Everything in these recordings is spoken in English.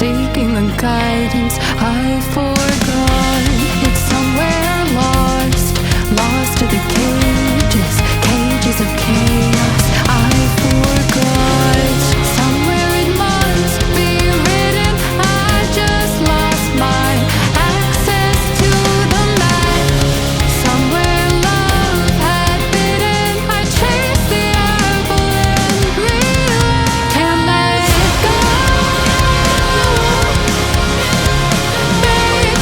seeking the guidance I forgot. It's somewhere lost, lost to the cages, cages of chaos I forgot. Somewhere it must be written, I just lost my access to the map. Somewhere love had bitten, I chased the apple and realized can't let go. Baby,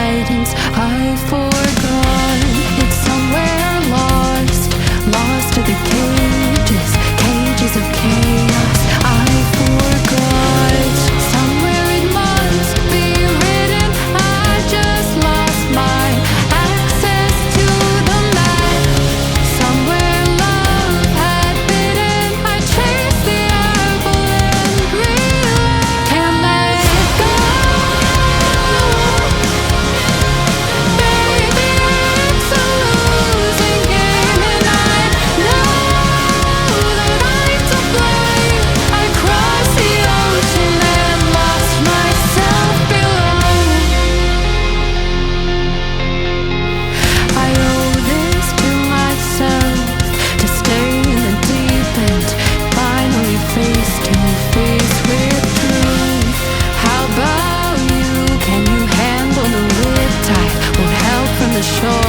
guidance I forgot. It's somewhere lost, lost to the cages, cages of chaos I forgot. Somewhere it must be written, I just lost my access to the map. Somewhere love had bitten, I chased the apple and realized can't let it go. Baby, it's a losing game, and I know that I'm to blame. I crossed the ocean and lost myself below. I owe this to myself, to stay in the deep end, finally face to face with truth. How about you? Can you handle the riptide? Won't help from the shore.